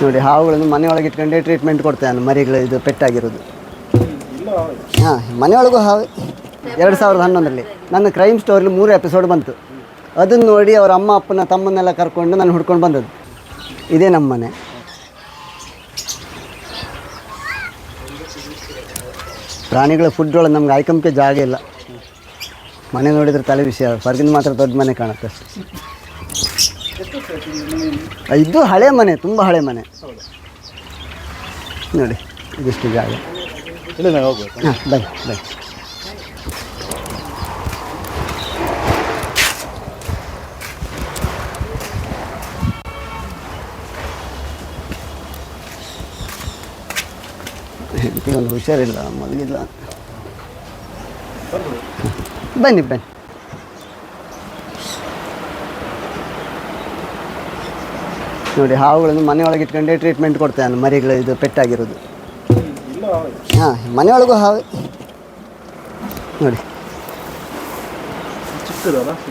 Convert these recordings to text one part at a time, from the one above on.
ನೋಡಿ, ಹಾವುಗಳನ್ನು ಮನೆಯೊಳಗೆ ಇಟ್ಕೊಂಡೇ ಟ್ರೀಟ್ಮೆಂಟ್ ಕೊಡ್ತೇನೆ. ಮರಿಗಳು ಇದು ಪೆಟ್ಟಾಗಿರೋದು. ಹಾಂ, ಮನೆಯೊಳಗೂ ಹಾವು. 2011ರಲ್ಲಿ ನನ್ನ ಕ್ರೈಮ್ ಸ್ಟೋರಿಲಿ 3 ಎಪಿಸೋಡ್ ಬಂತು. ಅದನ್ನು ನೋಡಿ ಅವ್ರ ಅಮ್ಮ ಅಪ್ಪನ ತಮ್ಮನ್ನೆಲ್ಲ ಕರ್ಕೊಂಡು ನಾನು ಹುಡ್ಕೊಂಡು ಬಂದದ್ದು. ಇದೇ ನಮ್ಮ ಮನೆ. ಪ್ರಾಣಿಗಳ ಫುಡ್ ಒಳಗೆ ನಮ್ಗೆ ಆಯ್ಕೊಂಬಕ್ಕೆ ಜಾಗ ಇಲ್ಲ. ಮನೆ ನೋಡಿದ್ರೆ ತಲೆ ವಿಷಯ, ಹೊರಗಿನ ಮಾತ್ರ ದೊಡ್ಡ ಮನೆ ಕಾಣುತ್ತೆ ಅಷ್ಟೆ. ಇದು ಹಳೆ ಮನೆ, ತುಂಬ ಹಳೆ ಮನೆ ನೋಡಿ. ಇದಿಷ್ಟು ಜಾಗ. ಹಾಂ, ಬನ್ನಿ ಬನ್ನಿ. ಹೆಂಡತಿ ಒಂದು ಹುಷಾರಿಲ್ಲ, ಮಲಗಿಲ್ಲ. ಬನ್ನಿ ಬನ್ನಿ. ನೋಡಿ, ಹಾವುಗಳನ್ನು ಮನೆಯೊಳಗೆ ಇಟ್ಕೊಂಡೇ ಟ್ರೀಟ್ಮೆಂಟ್ ಕೊಡ್ತೇನೆ. ಮರಿಗಳು ಇದು ಪೆಟ್ಟಾಗಿರೋದು. ಹಾಂ, ಮನೆಯೊಳಗೂ ಹಾವು ನೋಡಿ.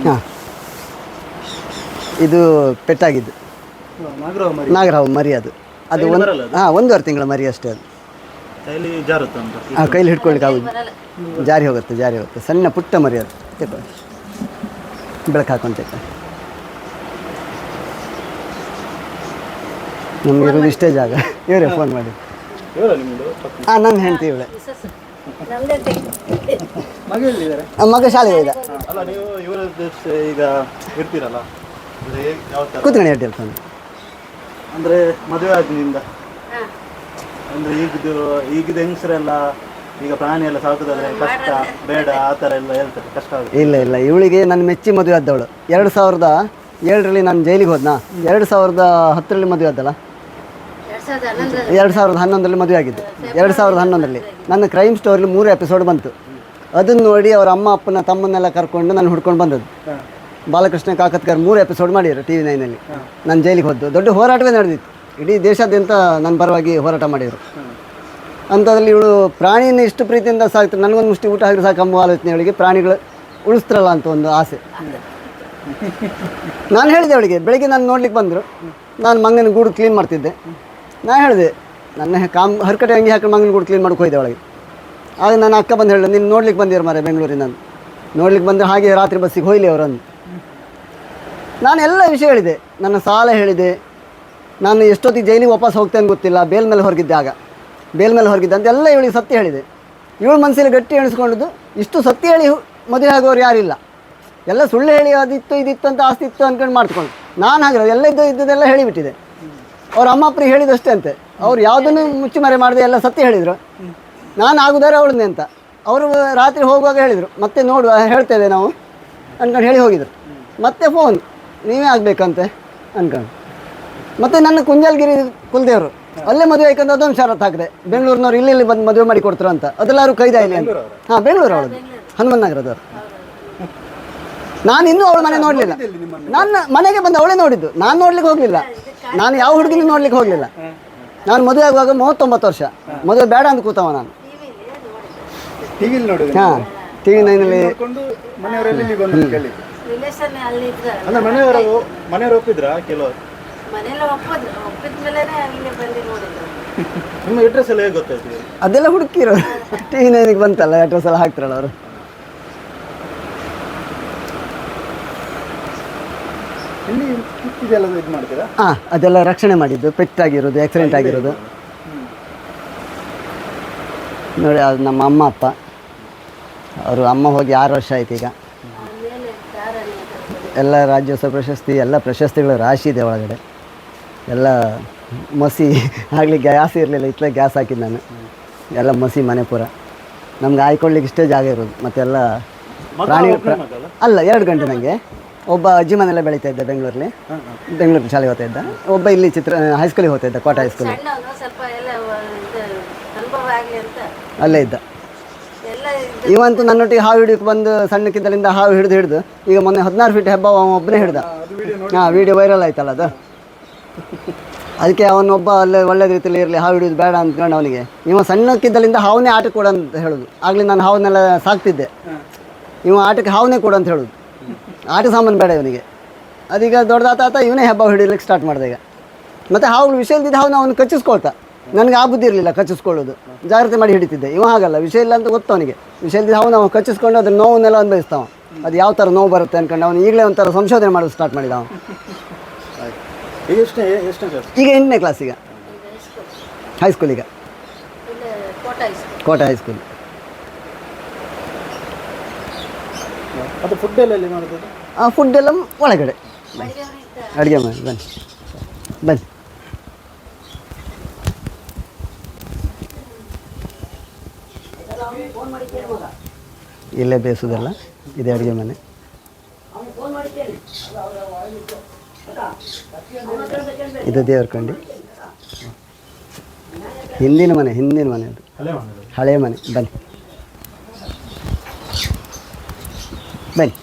ಹಾಂ, ಇದು ಪೆಟ್ಟಾಗಿದ್ದು ನಾಗರಹಾವು ಮರಿ. ಅದು ಒಂದು 1.5 ತಿಂಗಳ ಮರಿ ಅಷ್ಟೇ. ಅದು ಹಾಂ, ಕೈಲಿ ಹಿಡ್ಕೊಳ್ಲಿಕ್ಕೆ ಆಗೋದು. ಜಾರಿ ಹೋಗುತ್ತೆ. ಸಣ್ಣ ಪುಟ್ಟ ಮರಿ ಅದು. ತಗೊಳ್ಳಿ, ಬೆಳಕು ಹಾಕೊಂಡು ತಗೊಳ್ಳಿ. ನಮ್ಗೆ ಇರೋದು ಇಷ್ಟೇ ಜಾಗ. ಇವರೇ ಫೋನ್ ಮಾಡಿ. ಹಾಂ, ನನ್ನ ಹೆಂಡತಿ ಇವಳೆ. ಮಗ ಶಾಲೆಗೆ ಹೋದ. ಕೂತ್ಕೊಂಡು ಹೇಳ್ತೀನಿ. ಅಂದರೆ ಮದುವೆ ಆಗಿನಿಂದ ಅಂದರೆ ಈಗಿದ ಹೆಂಗಸರೆಲ್ಲ ಈಗ ಪ್ರಾಣಿ ಎಲ್ಲ ಸಾಕೋದಾದ್ರೆ ಕಷ್ಟ, ಬೇಡ, ಆ ಥರ ಎಲ್ಲ ಹೇಳ್ತಾರೆ, ಕಷ್ಟ ಆಗುತ್ತೆ. ಇಲ್ಲ, ಇವಳಿಗೆ ನಾನು ಮೆಚ್ಚಿ ಮದುವೆ ಆದ್ದವಳು. 2007ರಲ್ಲಿ ನಾನು ಜೈಲಿಗೆ ಹೋದ್ನಾ. 2010ರಲ್ಲಿ ಮದುವೆ ಆದ್ದಲ್ಲ. 2011ರಲ್ಲಿ ಮದುವೆ ಆಗಿದ್ದು. 2011ರಲ್ಲಿ ನನ್ನ ಕ್ರೈಮ್ ಸ್ಟೋರಿಲಿ 3 ಎಪಿಸೋಡ್ ಬಂತು. ಅದನ್ನು ನೋಡಿ ಅವ್ರ ಅಮ್ಮ ಅಪ್ಪನ ತಮ್ಮನ್ನೆಲ್ಲ ಕರ್ಕೊಂಡು ನಾನು ಹುಡ್ಕೊಂಡು ಬಂದದ್ದು. ಬಾಲಕೃಷ್ಣ ಕಾಕತ್ಕರ್ 3 ಎಪಿಸೋಡ್ ಮಾಡಿದ್ರು TV9ನಲ್ಲಿ. ನಾನು ಜೈಲಿಗೆ ಹೋದ್ದು. ದೊಡ್ಡ ಹೋರಾಟವೇ ನಡೆದಿತ್ತು. ಇಡೀ ದೇಶಾದ್ಯಂತ ನನ್ನ ಪರವಾಗಿ ಹೋರಾಟ ಮಾಡಿದರು. ಅಂಥದ್ರಲ್ಲಿ ಇವಳು ಪ್ರಾಣಿನ ಇಷ್ಟು ಪ್ರೀತಿಯಿಂದ ಸಾಕ್ತಾರೆ. ನನಗೊಂದು ಮುಷ್ಟಿ ಊಟ ಹಾಕಿದ್ರೆ ಸಾಕು ಎಂಬ ಆಲೋಚನೆ ಅವಳಿಗೆ. ಪ್ರಾಣಿಗಳು ಉಳಿಸ್ತಾರಲ್ಲ ಅಂತ ಒಂದು ಆಸೆ. ನಾನು ಹೇಳಿದೆ ಅವಳಿಗೆ. ಬೆಳಗ್ಗೆ ನಾನು ನೋಡ್ಲಿಕ್ಕೆ ಬಂದರು. ನಾನು ಮಂಗನ ಗೂಡು ಕ್ಲೀನ್ ಮಾಡ್ತಿದ್ದೆ. ನಾನು ಹೇಳಿದೆ, ನನ್ನ ಹರ್ಕಟೆ ಅಂಗಿ ಹಾಕಿ ಮಂಗನ ಗೂಡು ಕ್ಲೀನ್ ಮಾಡ್ಕೊ ಹೋಯ್ದೆ ಒಳಗೆ. ಆಗ ನನ್ನ ಅಕ್ಕ ಬಂದು ಹೇಳಿದೆ, ನೀನು ನೋಡ್ಲಿಕ್ಕೆ ಬಂದಿರು ಮಾರೆ ಬೆಂಗಳೂರಿನ. ನಾನು ನೋಡ್ಲಿಕ್ಕೆ ಬಂದರೆ ಹಾಗೆ ರಾತ್ರಿ ಬಸ್ಸಿಗೆ ಹೋಯ್ಲಿ ಅವರನ್ನು. ನಾನು ಎಲ್ಲ ವಿಷಯ ಹೇಳಿದೆ. ನನ್ನ ಸಾಲ ಹೇಳಿದೆ. ನಾನು ಎಷ್ಟೊತ್ತಿಗೆ ಜೈಲಿಗೆ ವಾಪಸ್ ಹೋಗ್ತೇನೆ ಗೊತ್ತಿಲ್ಲ. ಬೇಲ್ ಮೇಲೆ ಹೊರಗಿದ್ದೆ ಅಂತ ಎಲ್ಲ ಇವಳಿಗೆ ಸತ್ಯ ಹೇಳಿದೆ. ಇವಳು ಮನಸ್ಸಲ್ಲಿ ಗಟ್ಟಿ ಎಣಿಸ್ಕೊಂಡದ್ದು, ಇಷ್ಟು ಸತ್ಯ ಹೇಳಿ ಮದುವೆ ಆಗೋರು ಯಾರಿಲ್ಲ. ಎಲ್ಲ ಸುಳ್ಳು ಹೇಳಿ ಅದಿತ್ತು ಇದಿತ್ತು ಅಂತ ಆಸ್ತಿ ಇತ್ತು ಅಂದ್ಕೊಂಡು ಮಾಡ್ಕೊಂಡು. ನಾನು ಹಾಗೆ ಎಲ್ಲ ಇದ್ದದೆಲ್ಲ ಹೇಳಿಬಿಟ್ಟಿದೆ. ಅವ್ರ ಅಮ್ಮ ಅಪ್ಪರಿಗೆ ಹೇಳಿದಷ್ಟೇ ಅಂತೆ. ಅವ್ರು ಯಾವುದನ್ನು ಮುಚ್ಚಿ ಮರೆ ಮಾಡಿದೆ, ಎಲ್ಲ ಸತ್ಯ ಹೇಳಿದರು. ನಾನು ಆಗುದಾರೆ ಅವಳನ್ನೇ ಅಂತ. ಅವರು ರಾತ್ರಿ ಹೋಗುವಾಗ ಹೇಳಿದರು, ಮತ್ತೆ ನೋಡುವ ಹೇಳ್ತೇವೆ ನಾವು ಅಂದ್ಕೊಂಡು ಹೇಳಿ ಹೋಗಿದ್ರು. ಮತ್ತೆ ಫೋನ್, ನೀವೇ ಆಗಬೇಕಂತೆ ಅಂದ್ಕೊಂಡು. ಮತ್ತು ನನ್ನ ಕುಂಜಲ್ಗಿರಿ ಕುಲದೇವರು ಅಲ್ಲೇ ಮದುವೆ ಆಯ್ಕೊಂಡು ಅದೊಂದು ಷರತ್ತು ಹಾಕಿದೆ. ಬೆಂಗಳೂರಿನವ್ರು ಇಲ್ಲಿ ಬಂದು ಮದುವೆ ಮಾಡಿ ಕೊಡ್ತಾರೆ ಅಂತ. ಅದೆಲ್ಲರೂ ಕೈದಾಯಿಲಿ ಅಂತ. ಹಾಂ, ಬೆಂಗಳೂರು ಅವಳದು, ಹನುಮನ್ ನಗರದವ್ರು. ನಾನು ಇನ್ನೂ ಅವಳ ಮನೆ ನೋಡಲಿಲ್ಲ. ನನ್ನ ಮನೆಗೆ ಬಂದು ಅವಳೇ ನೋಡಿದ್ದು. ನಾನು ನೋಡ್ಲಿಕ್ಕೆ ಹೋಗಲಿಲ್ಲ. ನಾನು ಯಾವ ಹುಡುಗಿನೂ ನೋಡ್ಲಿಕ್ಕೆ ಹೋಗಲಿಲ್ಲ. ನಾನು ಮದುವೆ ಆಗುವಾಗ 39 ವರ್ಷ. ಮದುವೆ ಬೇಡ ಅಂತ ಕೂತವ ನಾನು. ಹಾಂ, TV9ನಲ್ಲಿ. ಮನೆಯವರು ಒಪ್ಪಿದ್ರಾ? ಕೆಲವರು ನಿಮ್ಮ ಅಡ್ರೆಸ್ ಎಲ್ಲ ಹೇಗೆ ಗೊತ್ತಾಯ್ತು? ಅದೆಲ್ಲ ಹುಡುಕಿರೋ TV9ಗೆ ಬಂತಲ್ಲ, ಅಡ್ರೆಸ್ ಎಲ್ಲ ಹಾಕ್ತಾರಲ್ಲ ಅವರು. ಹಾಂ, ಅದೆಲ್ಲ ರಕ್ಷಣೆ ಮಾಡಿದ್ದು. ಪೆಟ್ಟಾಗಿರೋದು, ಆಕ್ಸಿಡೆಂಟ್ ಆಗಿರೋದು ನೋಡಿ. ಅದು ನಮ್ಮ ಅಮ್ಮ ಅಪ್ಪ. ಅವರು ಅಮ್ಮ ಹೋಗಿ 6 ವರ್ಷ ಆಯ್ತು ಈಗ. ಎಲ್ಲ ರಾಜ್ಯೋತ್ಸವ ಪ್ರಶಸ್ತಿ, ಎಲ್ಲ ಪ್ರಶಸ್ತಿಗಳ ರಾಶಿ ಇದೆ ಒಳಗಡೆ. ಎಲ್ಲ ಮಸಿ ಆಗಲಿ. ಗ್ಯಾಸ್ ಇರಲಿಲ್ಲ, ಇತ್ತಲೇ ಗ್ಯಾಸ್ ಹಾಕಿದ್ದು ನಾನು. ಎಲ್ಲ ಮಸಿ ಮನೆ ಪೂರ. ನಮ್ಗೆ ಆಯ್ಕೊಳ್ಳಿಕ್ಕೆ ಇಷ್ಟೇ ಜಾಗ ಇರೋದು. ಮತ್ತೆಲ್ಲ ಪ್ರಾಣಿ ಅಲ್ಲ. 2 ಗಂಟೆ ನನಗೆ. ಒಬ್ಬ ಅಜ್ಜಿ ಮನೆಯಲ್ಲ ಬೆಳೀತಾ ಇದ್ದ ಬೆಂಗಳೂರಲ್ಲಿ. ಬೆಂಗಳೂರು ಶಾಲೆಗೆ ಹೋಗ್ತಾ ಇದ್ದ. ಒಬ್ಬ ಇಲ್ಲಿ ಹೈಸ್ಕೂಲಿಗೆ ಹೋಗ್ತಾ ಇದ್ದ, ಕೋಟ ಹೈಸ್ಕೂಲ್. ಅಲ್ಲೇ ಇದ್ದ. ಇವಂತೂ ನನ್ನೊಟ್ಟಿಗೆ ಹಾವು ಹಿಡಿಯೋಕೆ ಬಂದು ಸಣ್ಣಕ್ಕಿದ್ದಲಿಂದ ಹಾವು ಹಿಡಿದು ಈಗ ಮೊನ್ನೆ 16 ಫೀಟ್ ಹೆಬ್ಬ ಒಬ್ಬನೇ ಹಿಡ್ದ. ಹಾಂ, ವಿಡಿಯೋ ವೈರಲ್ ಆಯ್ತಲ್ಲ ಅದು. ಅದಕ್ಕೆ ಅವನೊಬ್ಬ ಅಲ್ಲೇ ಒಳ್ಳೆ ರೀತಿಯಲ್ಲಿ ಇರಲಿ, ಹಾವು ಹಿಡಿಯೋದು ಬೇಡ ಅಂದ್ಕೊಂಡು ಅವನಿಗೆ. ಇವ ಸಣ್ಣಕ್ಕಿದ್ದಲಿಂದ ಹಾವನ್ನೇ ಆಟಕ್ಕೆ ಕೊಡು ಅಂತ ಹೇಳೋದು. ಆಗಲಿ ನಾನು ಹಾವನ್ನೆಲ್ಲ ಸಾಕ್ತಿದ್ದೆ. ಇವ ಆಟಕ್ಕೆ ಹಾವನ್ನೇ ಕೊಡು ಅಂತ ಹೇಳೋದು. ಆಟ ಸಾಮಾನು ಬೇಡ ಇವನಿಗೆ. ಅದೀಗ ದೊಡ್ಡದಾತ ಇವನೇ ಹೆಬ್ಬ ಹಿಡಿಲಿಕ್ಕೆ ಸ್ಟಾರ್ಟ್ ಮಾಡಿದೆ. ಈಗ ಮತ್ತು ಹಾವುಗಳು ವಿಷಯ ಇಲ್ದಿದ್ದು ಹಾವು ಅವನು ಕಚ್ಚಿಸ್ಕೊಳ್ತಾ. ನನಗೆ ಆ ಬುದ್ಧಿ ಇರಲಿಲ್ಲ ಕಚ್ಚಿಸ್ಕೊಳ್ಳೋದು, ಜಾಗ್ರತೆ ಮಾಡಿ ಹಿಡಿತಿದ್ದೆ. ಇವ ಹಾಗಲ್ಲ, ವಿಷಯ ಇಲ್ಲ ಅಂತ ಗೊತ್ತು ಅವನಿಗೆ. ವಿಷಯ ಇಲ್ದಿದ್ದು ಹಾವು ನಾವು ಕಚ್ಚಿಸ್ಕೊಂಡು ಅದ್ರ ನೋವನ್ನೆಲ್ಲ ಅನುಭವಿಸ್ತಾವ. ಅದು ಯಾವ ಥರ ನೋವು ಬರುತ್ತೆ ಅನ್ಕೊಂಡು ಅವನು ಈಗಲೇ ಒಂಥರ ಸಂಶೋಧನೆ ಮಾಡೋದು ಸ್ಟಾರ್ಟ್ ಮಾಡಿದ ಅವನು. ಈಗ ಎಷ್ಟನೇ ಕ್ಲಾಸ್? ಈಗ 8ನೇ ಕ್ಲಾಸ್, ಈಗ ಹೈಸ್ಕೂಲ್, ಈಗ ಕೋಟೆ ಹೈಸ್ಕೂಲ್. ಅದು ಫುಡ್ ಎಲ್ಲ ಎಲ್ಲಿ ಮಾಡೋದು? ಆ ಫುಡ್ ಎಲ್ಲ ಒಳಗಡೆ ಅಡುಗೆ ಮಾಡಿ ಬನ್ನಿ ಬನ್ನಿ. ಇಲ್ಲೇ ಬೇಯಿಸೋದೆಲ್ಲ, ಇದೆ ಅಡುಗೆ ಮನೆ. ಇದು ದೇವ್ರ ಕಂಡಿ, ಹಿಂದಿನ ಮನೆ ಅದು, ಹಳೆ ಮನೆ. ಬನ್ನಿ ಬನ್ನಿ.